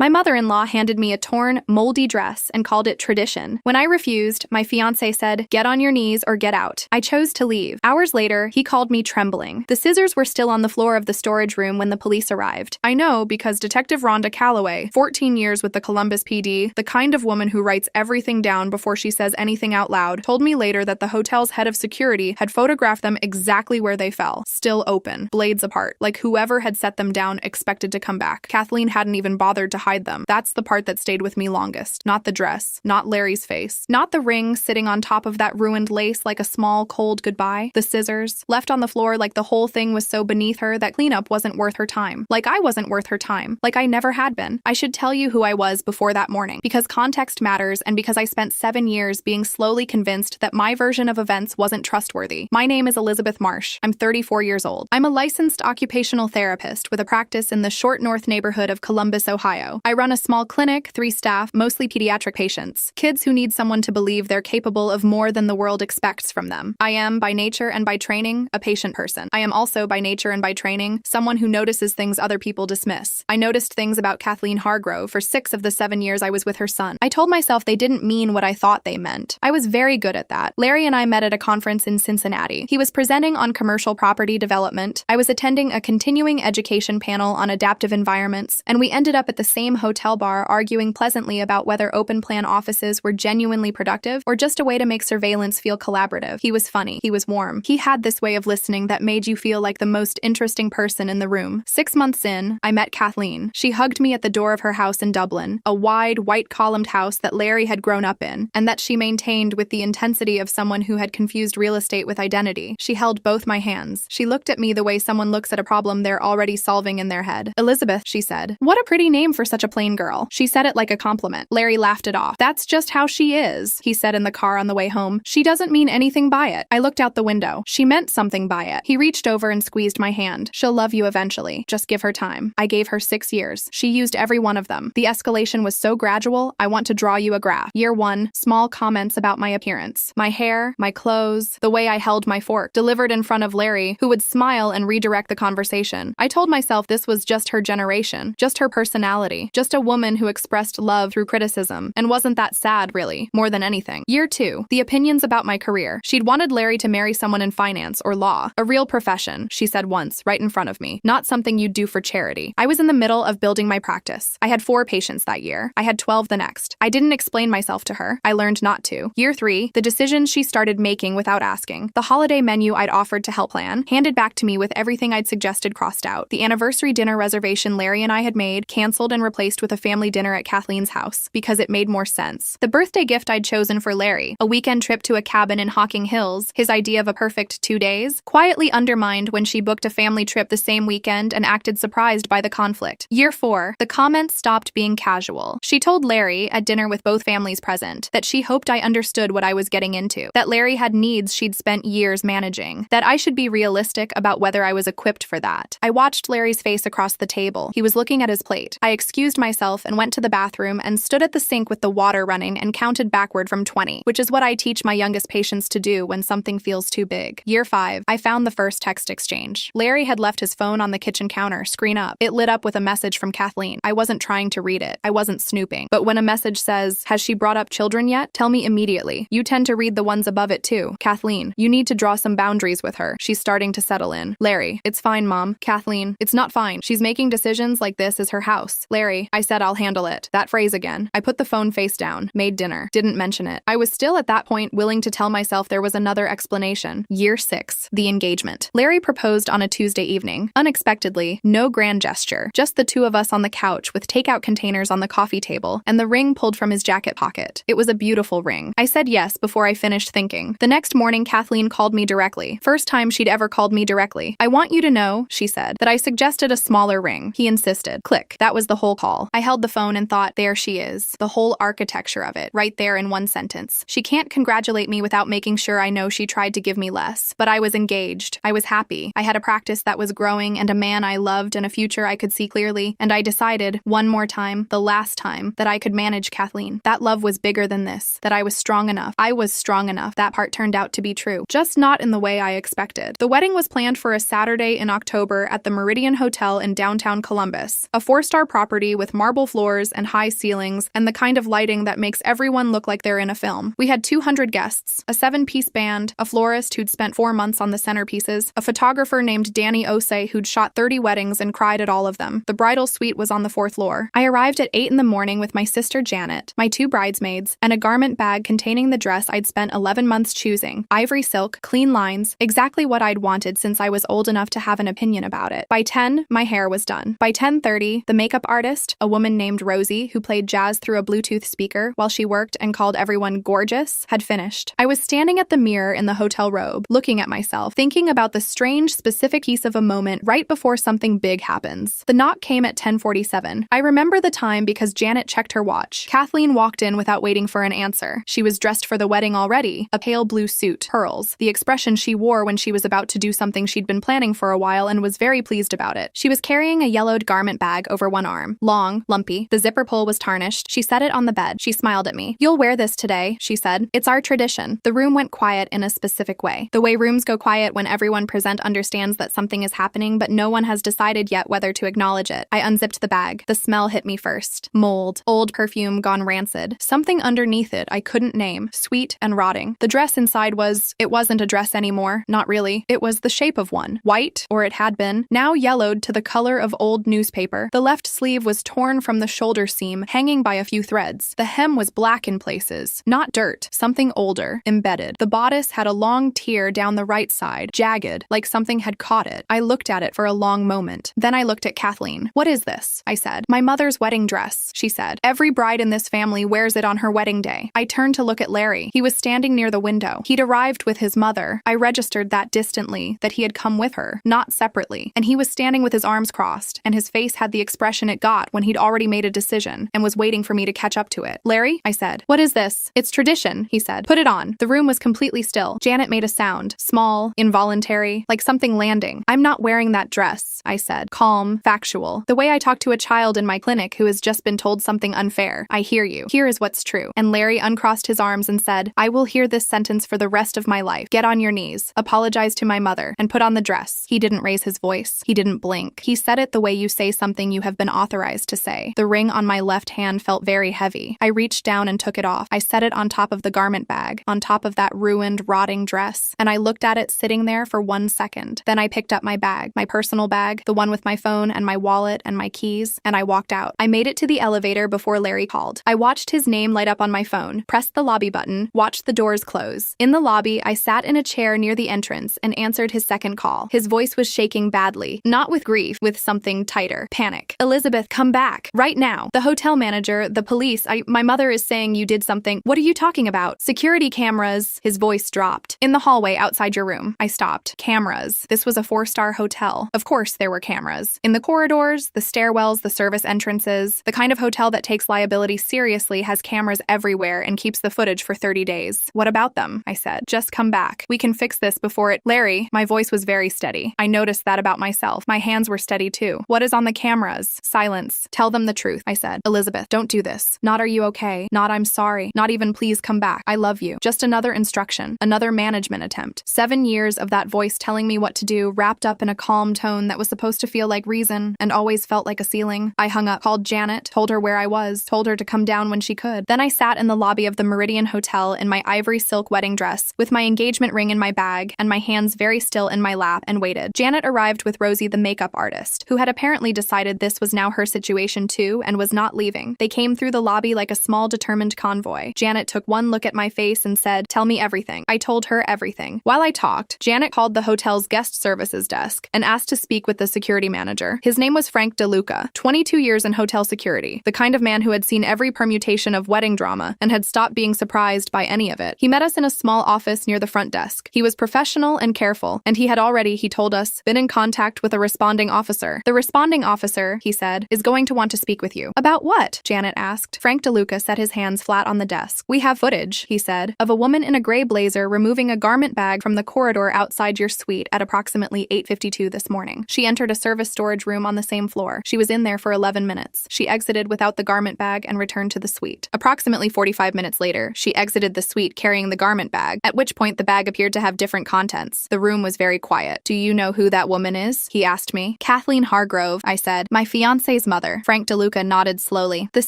My mother-in-law handed me a torn, moldy dress and called it tradition. When I refused, my fiancé said, "Get on your knees or get out." I chose to leave. Hours later, he called me trembling. The scissors were still on the floor of the storage room when the police arrived. I know because Detective Rhonda Calloway, 14 years with the Columbus PD, the kind of woman who writes everything down before she says anything out loud, told me later that the hotel's head of security had photographed them exactly where they fell, still open, blades apart, like whoever had set them down expected to come back. Kathleen hadn't even bothered to hide them. That's the part that stayed with me longest. Not the dress, not Larry's face, not the ring sitting on top of that ruined lace like a small, cold goodbye. The scissors, left on the floor like the whole thing was so beneath her that cleanup wasn't worth her time. Like I wasn't worth her time. Like I never had been. I should tell you who I was before that morning, because context matters and because I spent 7 years being slowly convinced that my version of events wasn't trustworthy. My name is Elizabeth Marsh. I'm 34 years old. I'm a licensed occupational therapist with a practice in the Short North neighborhood of Columbus, Ohio. I run a small clinic, 3 staff, mostly pediatric patients, kids who need someone to believe they're capable of more than the world expects from them. I am, by nature and by training, a patient person. I am also, by nature and by training, someone who notices things other people dismiss. I noticed things about Kathleen Hargrove for 6 of the 7 years I was with her son. I told myself they didn't mean what I thought they meant. I was very good at that. Larry and I met at a conference in Cincinnati. He was presenting on commercial property development. I was attending a continuing education panel on adaptive environments, and we ended up at the same hotel bar arguing pleasantly about whether open-plan offices were genuinely productive or just a way to make surveillance feel collaborative. He was funny. He was warm. He had this way of listening that made you feel like the most interesting person in the room. 6 months in, I met Kathleen. She hugged me at the door of her house in Dublin, a wide, white-columned house that Larry had grown up in, and that she maintained with the intensity of someone who had confused real estate with identity. She held both my hands. She looked at me the way someone looks at a problem they're already solving in their head. "Elizabeth," she said. "What a pretty name for such a plain girl." She said it like a compliment. Larry laughed it off. "That's just how she is," he said in the car on the way home. "She doesn't mean anything by it." I looked out the window. She meant something by it. He reached over and squeezed my hand. "She'll love you eventually. Just give her time." I gave her 6 years. She used every one of them. The escalation was so gradual, I want to draw you a graph. Year 1, small comments about my appearance. My hair, my clothes, the way I held my fork, delivered in front of Larry, who would smile and redirect the conversation. I told myself this was just her generation, just her personality, just a woman who expressed love through criticism. And wasn't that sad, really, more than anything? Year 2, the opinions about my career. She'd wanted Larry to marry someone in finance or law. A real profession, she said once, right in front of me. Not something you'd do for charity. I was in the middle of building my practice. I had 4 patients that year. I had 12 the next. I didn't explain myself to her. I learned not to. Year 3, the decisions she started making without asking. The holiday menu I'd offered to help plan, handed back to me with everything I'd suggested crossed out. The anniversary dinner reservation Larry and I had made, canceled and replaced with a family dinner at Kathleen's house, because it made more sense. The birthday gift I'd chosen for Larry, a weekend trip to a cabin in Hocking Hills, his idea of a perfect 2 days, quietly undermined when she booked a family trip the same weekend and acted surprised by the conflict. Year 4, the comments stopped being casual. She told Larry, at dinner with both families present, that she hoped I understood what I was getting into, that Larry had needs she'd spent years managing, that I should be realistic about whether I was equipped for that. I watched Larry's face across the table. He was looking at his plate. I excused myself and went to the bathroom and stood at the sink with the water running and counted backward from 20, which is what I teach my youngest patients to do when something feels too big. Year 5, I found the first text exchange. Larry had left his phone on the kitchen counter, screen up. It lit up with a message from Kathleen. I wasn't trying to read it. I wasn't snooping. But when a message says, "Has she brought up children yet? Tell me immediately." You tend to read the ones above it too. "Kathleen, you need to draw some boundaries with her. She's starting to settle in." Larry, "It's fine, Mom." Kathleen, "It's not fine. She's making decisions like this is her house." Larry, "I said I'll handle it." That phrase again. I put the phone face down, made dinner, didn't mention it. I was still at that point willing to tell myself there was another explanation. Year 6, the engagement. Larry proposed on a Tuesday evening. Unexpectedly, no grand gesture. Just the 2 of us on the couch with takeout containers on the coffee table and the ring pulled from his jacket pocket. It was a beautiful ring. I said yes before I finished thinking. The next morning, Kathleen called me directly. First time she'd ever called me directly. "I want you to know," she said, "that I suggested a smaller ring." He insisted. Click. That was the whole call. I held the phone and thought, there she is. The whole architecture of it, right there in one sentence. She can't congratulate me without making sure I know she tried to give me less. But I was engaged. I was happy. I had a practice that was growing and a man I loved and a future I could see clearly. And I decided, one more time, the last time, that I could manage Kathleen. That love was bigger than this. That I was strong enough. I was strong enough. That part turned out to be true. Just not in the way I expected. The wedding was planned for a Saturday in October at the Meridian Hotel in downtown Columbus, a 4-star property pretty with marble floors and high ceilings and the kind of lighting that makes everyone look like they're in a film. We had 200 guests, a 7-piece band, a florist who'd spent 4 months on the centerpieces, a photographer named Danny Osei who'd shot 30 weddings and cried at all of them. The bridal suite was on the 4th floor. I arrived at 8 in the morning with my sister Janet, my 2 bridesmaids, and a garment bag containing the dress I'd spent 11 months choosing. Ivory silk, clean lines, exactly what I'd wanted since I was old enough to have an opinion about it. By 10, my hair was done. By 10:30, the makeup artist, a woman named Rosie, who played jazz through a Bluetooth speaker while she worked and called everyone gorgeous, had finished. I was standing at the mirror in the hotel robe, looking at myself, thinking about the strange, specific piece of a moment right before something big happens. The knock came at 10:47. I remember the time because Janet checked her watch. Kathleen walked in without waiting for an answer. She was dressed for the wedding already, a pale blue suit, pearls, the expression she wore when she was about to do something she'd been planning for a while and was very pleased about it. She was carrying a yellowed garment bag over one arm, long, lumpy. The zipper pull was tarnished. She set it on the bed. She smiled at me. "You'll wear this today," she said. "It's our tradition." The room went quiet in a specific way. The way rooms go quiet when everyone present understands that something is happening, but no one has decided yet whether to acknowledge it. I unzipped the bag. The smell hit me first. Mold. Old perfume gone rancid. Something underneath it I couldn't name. Sweet and rotting. The dress inside it wasn't a dress anymore. Not really. It was the shape of one. White, or it had been, now yellowed to the color of old newspaper. The left sleeve was torn from the shoulder seam, hanging by a few threads. The hem was black in places. Not dirt. Something older. Embedded. The bodice had a long tear down the right side, jagged, like something had caught it. I looked at it for a long moment. Then I looked at Kathleen. "What is this?" I said. "My mother's wedding dress," she said. "Every bride in this family wears it on her wedding day." I turned to look at Larry. He was standing near the window. He'd arrived with his mother. I registered that distantly, that he had come with her, not separately. And he was standing with his arms crossed, and his face had the expression it got when he'd already made a decision and was waiting for me to catch up to it. "Larry," I said. "What is this?" "It's tradition," he said. "Put it on." The room was completely still. Janet made a sound, small, involuntary, like something landing. "I'm not wearing that dress," I said, calm, factual, the way I talk to a child in my clinic who has just been told something unfair. "I hear you. Here is what's true." And Larry uncrossed his arms and said, "I will hear this sentence for the rest of my life. Get on your knees, apologize to my mother, and put on the dress." He didn't raise his voice. He didn't blink. He said it the way you say something you have been authorized to say. The ring on my left hand felt very heavy. I reached down and took it off. I set it on top of the garment bag, on top of that ruined, rotting dress, and I looked at it sitting there for 1 second. Then I picked up my bag, my personal bag, the one with my phone and my wallet and my keys, and I walked out. I made it to the elevator before Larry called. I watched his name light up on my phone, pressed the lobby button, watched the doors close. In the lobby, I sat in a chair near the entrance and answered his second call. His voice was shaking badly, not with grief, with something tighter. Panic. "Elizabeth, come back. Right now. The hotel manager, the police, my mother is saying you did something. What are you talking about? Security cameras." His voice dropped. "In the hallway outside your room." I stopped. Cameras. This was a 4-star hotel. Of course there were cameras. In the corridors, the stairwells, the service entrances. The kind of hotel that takes liability seriously has cameras everywhere and keeps the footage for 30 days. "What about them?" I said. "Just come back. We can fix this before it—" "Larry," my voice was very steady. I noticed that about myself. My hands were steady too. "What is on the cameras?" Silence. "Tell them the truth," I said. "Elizabeth, don't do this. Not are you okay. Not I'm sorry. Not even please come back. I love you." Just another instruction. Another management attempt. 7 years of that voice telling me what to do, wrapped up in a calm tone that was supposed to feel like reason and always felt like a ceiling. I hung up, called Janet, told her where I was, told her to come down when she could. Then I sat in the lobby of the Meridian Hotel in my ivory silk wedding dress, with my engagement ring in my bag and my hands very still in my lap, and waited. Janet arrived with Rosie, the makeup artist, who had apparently decided this was now her situation too and was not leaving. They came through the lobby like a small, determined convoy. Janet took one look at my face and said, "Tell me everything." I told her everything. While I talked, Janet called the hotel's guest services desk and asked to speak with the security manager. His name was Frank DeLuca, 22 years in hotel security, the kind of man who had seen every permutation of wedding drama and had stopped being surprised by any of it. He met us in a small office near the front desk. He was professional and careful, and he had already, he told us, been in contact with a responding officer. "The responding officer," he said, "is going to want to speak with you." "About what?" Janet asked. Frank DeLuca set his hands flat on the desk. "We have footage," he said, "of a woman in a gray blazer removing a garment bag from the corridor outside your suite at approximately 8:52 this morning. She entered a service storage room on the same floor. She was in there for 11 minutes. She exited without the garment bag and returned to the suite. Approximately 45 minutes later, she exited the suite carrying the garment bag, at which point the bag appeared to have different contents. The room was very quiet. "Do you know who that woman is?" he asked me. "Kathleen Hargrove," I said, "my fiancé's mother. Frank DeLuca nodded slowly. The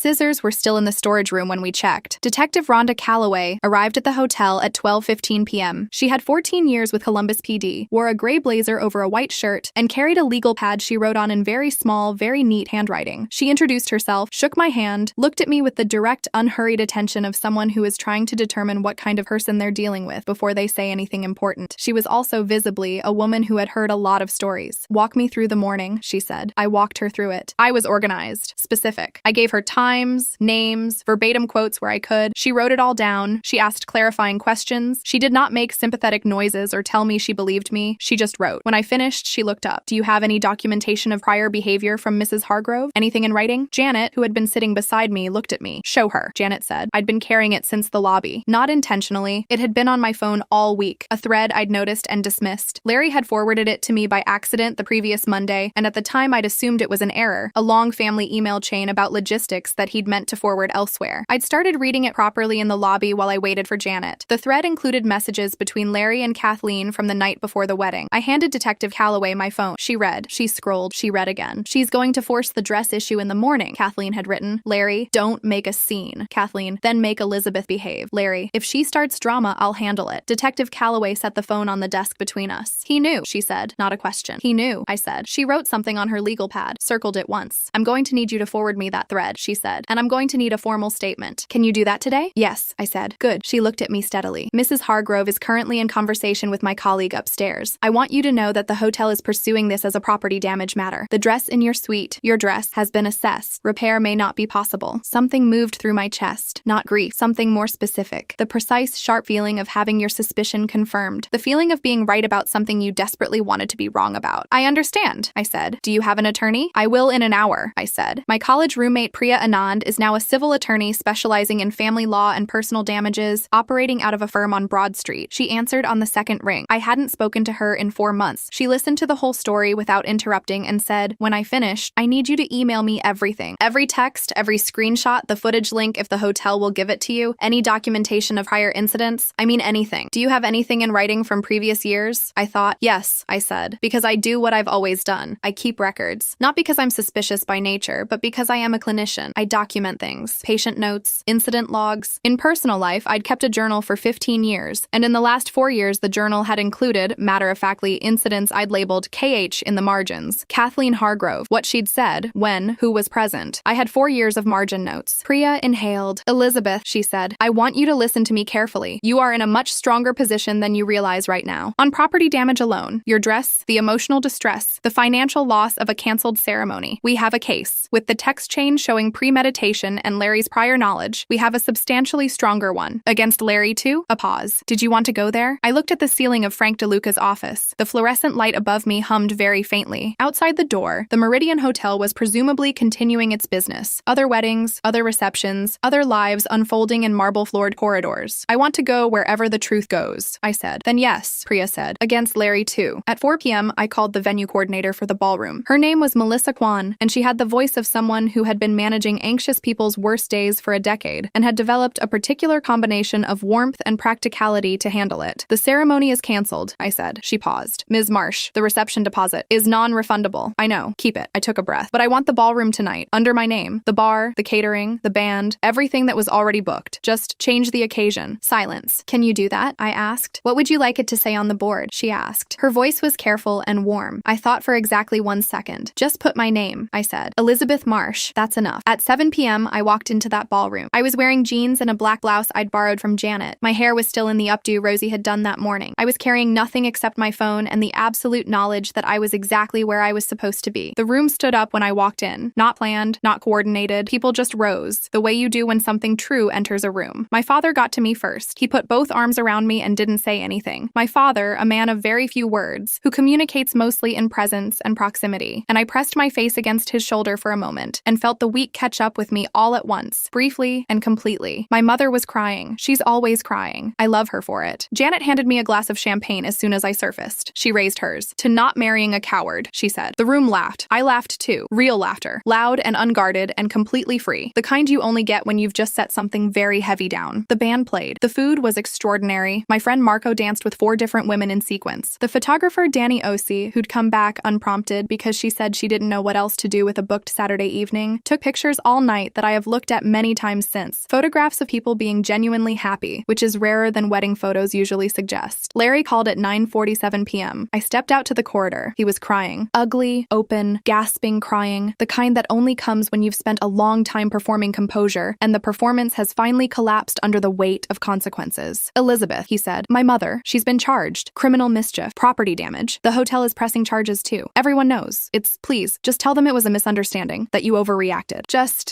scissors were still in the storage room when we checked. Detective Rhonda Calloway arrived at the hotel at 12:15 p.m. She had 14 years with Columbus PD, wore a gray blazer over a white shirt, and carried a legal pad she wrote on in very small, very neat handwriting. She introduced herself, shook my hand, looked at me with the direct, unhurried attention of someone who is trying to determine what kind of person they're dealing with before they say anything important. She was also visibly a woman who had heard a lot of stories. "Walk me through the morning," she said. I walked her through it. I was organized, specific. I gave her times, names, verbatim quotes where I could. She wrote it all down. She asked clarifying questions. She did not make sympathetic noises or tell me she believed me. She just wrote. When I finished, she looked up. "Do you have any documentation of prior behavior from Mrs. Hargrove? Anything in writing?" Janet, who had been sitting beside me, looked at me. "Show her," Janet said. I'd been carrying it since the lobby. Not intentionally. It had been on my phone all week, a thread I'd noticed and dismissed. Larry had forwarded it to me by accident the previous Monday, and at the time I'd assumed it was an error, a long family email chain about logistics that he'd meant to forward elsewhere. I'd started reading it properly in the lobby while I waited for Janet. The thread included messages between Larry and Kathleen from the night before the wedding. I handed Detective Calloway my phone. She read. She scrolled. She read again. "She's going to force the dress issue in the morning," Kathleen had written. "Larry, don't make a scene." Kathleen, "Then make Elizabeth behave." Larry, "If she starts drama, I'll handle it." Detective Calloway set the phone on the desk between us. "He knew," she said, not a question. "He knew," I said. She wrote something on her legal pad, circled it once. "I'm going to need you to forward me that thread," she said, "and I'm going to need a formal statement. Can you do that today?" "Yes," I said. "Good." She looked at me steadily. "Mrs. Hargrove is currently in conversation with my colleague upstairs. I want you to know that the hotel is pursuing this as a property damage matter. The dress in your suite, your dress, has been assessed. Repair may not be possible." Something moved through my chest. Not grief. Something more specific. The precise, sharp feeling of having your suspicion confirmed. The feeling of being right about something you desperately wanted to be wrong about. "I understand," I said. "Do you have an attorney?" "I will in an hour," I said. My college roommate Priya Anand is now a civil attorney specializing in family law and personal damages, operating out of a firm on Broad Street. She answered on the second ring. I hadn't spoken to her in 4 months. She listened to the whole story without interrupting and said, "When I finish, I need you to email me everything. Every text, every screenshot, the footage link if the hotel will give it to you, any documentation of prior incidents. I mean anything. Do you have anything in writing from previous years?" I thought. "Yes," I said, "because I do what I've always done. I keep records. Not because I'm suspicious by nature, but because I am a clinician. I document things. Patient notes, incident logs. In personal life, I'd kept a journal for 15 years, and in the last 4 years, the journal had included, matter-of-factly, incidents I'd labeled KH in the margins. Kathleen Hargrove, what she'd said, when, who was present. I had 4 years of margin notes. Priya inhaled. "Elizabeth," she said, "I want you to listen to me carefully. You are in a much stronger position than you realize right now. On property damage alone, your dress, the emotional distress, the financial loss of a canceled ceremony, we have a case. With the text chain showing premeditation and Larry's prior knowledge, we have a substantially stronger one. Against Larry, too?" A pause. "Did you want to go there?" I looked at the ceiling of Frank DeLuca's office. The fluorescent light above me hummed very faintly. Outside the door, the Meridian Hotel was presumably continuing its business. Other weddings, other receptions, other lives unfolding in marble-floored corridors. "I want to go wherever the truth goes," I said. "Then yes," Priya said. "Against Larry, too." At 4 p.m., I called the venue coordinator for the ballroom. Her name was Melissa Kwan, and she had the voice of someone who had been managing anxious people's worst days for a decade and had developed a particular combination of warmth and practicality to handle it. "The ceremony is canceled," I said. She paused. "Ms. Marsh, the reception deposit is non-refundable." "I know. Keep it." I took a breath. "But I want the ballroom tonight, under my name. The bar, the catering, the band, everything that was already booked. Just change the occasion." Silence. "Can you do that?" I asked. "What would you like it to say on the board?" she asked. Her voice was careful and warm. I thought for exactly 1 second. "Just put my name," I said. "Elizabeth Marsh. That's enough." At 7 p.m., I walked into that ballroom. I was wearing jeans and a black blouse I'd borrowed from Janet. My hair was still in the updo Rosie had done that morning. I was carrying nothing except my phone and the absolute knowledge that I was exactly where I was supposed to be. The room stood up when I walked in. Not planned, not coordinated. People just rose, the way you do when something true enters a room. My father got to me first. He put both arms around me and didn't say anything. My father, a man of very few words, who communicates mostly in presence and proximity. And I pressed my face against his shoulder for a moment and felt the week catch up with me all at once, briefly and completely. My mother was crying. She's always crying. I love her for it. Janet handed me a glass of champagne as soon as I surfaced. She raised hers. "To not marrying a coward," she said. The room laughed. I laughed too. Real laughter. Loud and unguarded and completely free. The kind you only get when you've just set something very heavy down. The band played. The food was extraordinary. My friend Marco danced with 4 different women in sequence. The photographer Danny Osi, who'd come back unprompted because she said she didn't know what else to do with with a booked Saturday evening, took pictures all night that I have looked at many times since. Photographs of people being genuinely happy, which is rarer than wedding photos usually suggest. Larry called at 9:47 p.m. I stepped out to the corridor. He was crying. Ugly, open, gasping crying, the kind that only comes when you've spent a long time performing composure, and the performance has finally collapsed under the weight of consequences. Elizabeth, he said. My mother. She's been charged. Criminal mischief. Property damage. The hotel is pressing charges too. Everyone knows. Please, just tell them it was a misunderstanding, that you overreacted.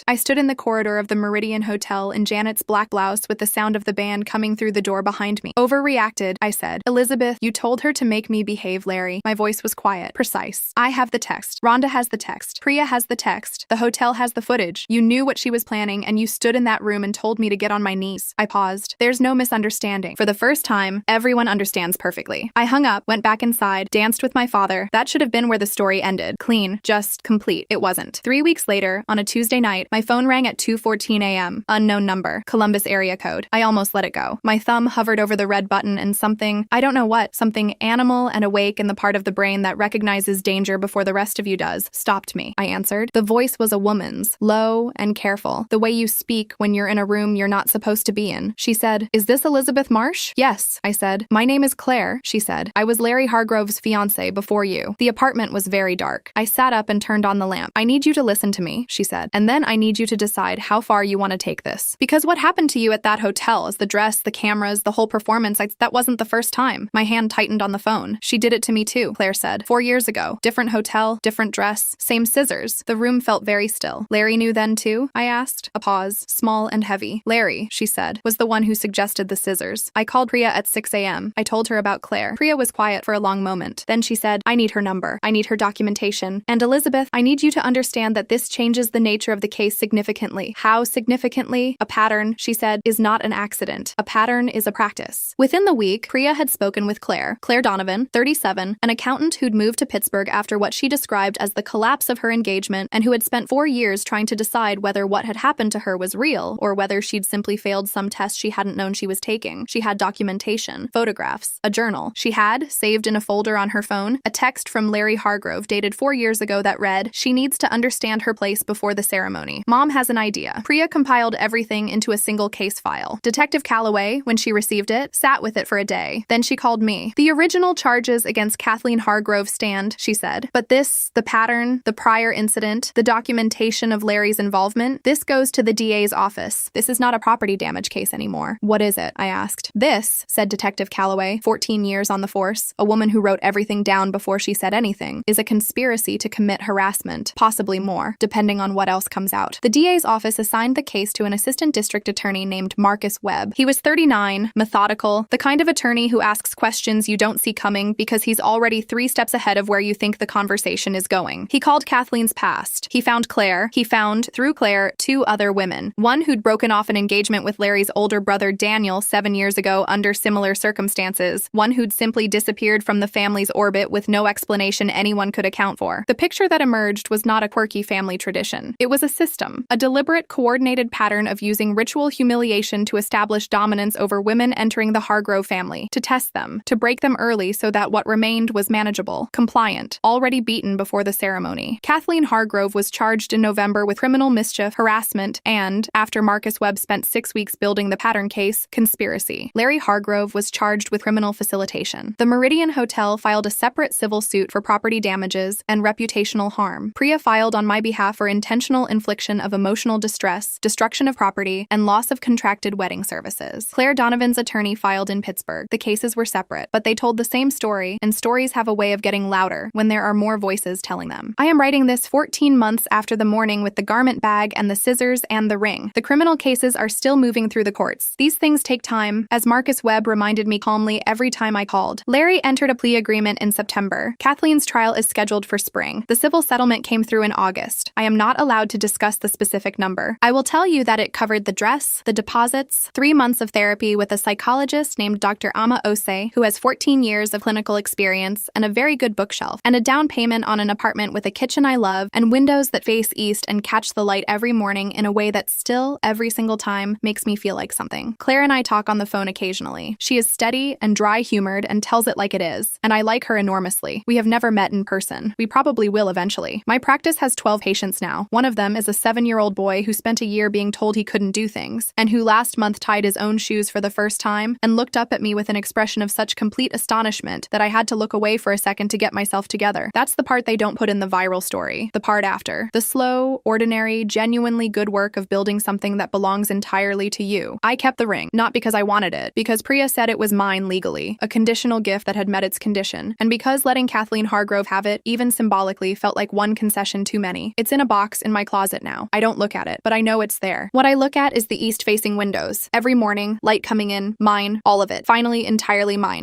I stood in the corridor of the Meridian Hotel in Janet's black blouse with the sound of the band coming through the door behind me. Overreacted, I said. Elizabeth, you told her to make me behave, Larry. My voice was quiet, precise. I have the text. Rhonda has the text. Priya has the text. The hotel has the footage. You knew what she was planning, and you stood in that room and told me to get on my knees. I paused. There's no misunderstanding. For the first time, everyone understands perfectly. I hung up, went back inside, danced with my father. That should have been where the story ended. Clean, just, complete. It wasn't. 3 weeks later, on a Tuesday night, my phone rang at 2:14 a.m. Unknown number. Columbus area code. I almost let it go. My thumb hovered over the red button and something, I don't know what, something animal and awake in the part of the brain that recognizes danger before the rest of you does, stopped me. I answered. The voice was a woman's, low and careful, the way you speak when you're in a room you're not supposed to be in. She said, Is this Elizabeth Marsh? Yes, I said. My name is Claire, she said. I was Larry Hargrove's fiancée before you. The apartment was very dark. I sat up and turned on the lamp. I need you to listen to me, she said. And then I need you to decide how far you want to take this. Because what happened to you at that hotel is the dress, the cameras, the whole performance, that wasn't the first time. My hand tightened on the phone. She did it to me too, Claire said. 4 years ago. Different hotel, different dress, same scissors. The room felt very still. Larry knew then too? I asked. A pause, small and heavy. Larry, she said, was the one who suggested the scissors. I called Priya at 6 a.m. I told her about Claire. Priya was quiet for a long moment. Then she said, I need her number. I need her documentation. And Elizabeth, I need you to understand that this changes the nature of the case significantly. How significantly? A pattern, she said, is not an accident. A pattern is a practice. Within the week, Priya had spoken with Claire Donovan, 37, an accountant who'd moved to Pittsburgh after what she described as the collapse of her engagement and who had spent 4 years trying to decide whether what had happened to her was real or whether she'd simply failed some test she hadn't known she was taking. She had documentation, photographs, a journal. She had, saved in a folder on her phone, a text from Larry Hargrove dated 4 years ago that read, She needs to understand her place before the ceremony. Mom has an idea. Priya compiled everything into a single case file. Detective Calloway, when she received it, sat with it for a day. Then she called me. The original charges against Kathleen Hargrove stand, she said. But this, the pattern, the prior incident, the documentation of Larry's involvement, this goes to the DA's office. This is not a property damage case anymore. What is it? I asked. This, said Detective Calloway, 14 years on the force, a woman who wrote everything down before she said anything, is a conspiracy to commit harassment, possibly more, depending on what else comes out. The DA's office assigned the case to an assistant district attorney named Marcus Webb. He was 39, methodical, the kind of attorney who asks questions you don't see coming because he's already 3 steps ahead of where you think the conversation is going. He called Kathleen's past. He found Claire. He found, through Claire, 2 other women. One who'd broken off an engagement with Larry's older brother Daniel 7 years ago under similar circumstances. One who'd simply disappeared from the family's orbit with no explanation anyone could account for. The picture that emerged was not a quirky family tradition. It was a system, a deliberate, coordinated pattern of using ritual humiliation to establish dominance over women entering the Hargrove family, to test them, to break them early so that what remained was manageable, compliant, already beaten before the ceremony. Kathleen Hargrove was charged in November with criminal mischief, harassment, and, after Marcus Webb spent 6 weeks building the pattern case, conspiracy. Larry Hargrove was charged with criminal facilitation. The Meridian Hotel filed a separate civil suit for property damages and reputational harm. Priya filed on my behalf for intentional infliction of emotional distress, destruction of property, and loss of contracted wedding services. Claire Donovan's attorney filed in Pittsburgh. The cases were separate, but they told the same story, and stories have a way of getting louder when there are more voices telling them. I am writing this 14 months after the morning with the garment bag and the scissors and the ring. The criminal cases are still moving through the courts. These things take time, as Marcus Webb reminded me calmly every time I called. Larry entered a plea agreement in September. Kathleen's trial is scheduled for spring. The civil settlement came through in August. I am not allowed to discuss the specific number. I will tell you that it covered the dress, the deposits, 3 months of therapy with a psychologist named Dr. Ama Ose, who has 14 years of clinical experience and a very good bookshelf, and a down payment on an apartment with a kitchen I love and windows that face east and catch the light every morning in a way that still, every single time, makes me feel like something. Claire and I talk on the phone occasionally. She is steady and dry-humored and tells it like it is, and I like her enormously. We have never met in person. We probably will eventually. My practice has 12 patients now. One of them is a 7-year-old boy who spent a year being told he couldn't do things, and who last month tied his own shoes for the first time and looked up at me with an expression of such complete astonishment that I had to look away for a second to get myself together. That's the part they don't put in the viral story. The part after. The slow, ordinary, genuinely good work of building something that belongs entirely to you. I kept the ring, not because I wanted it, because Priya said it was mine legally, a conditional gift that had met its condition, and because letting Kathleen Hargrove have it, even symbolically, felt like one concession too many. It's in a box in my closet now. I don't look at it, but I know it's there. What I look at is the east-facing windows. Every morning, light coming in, mine, all of it. Finally, entirely mine.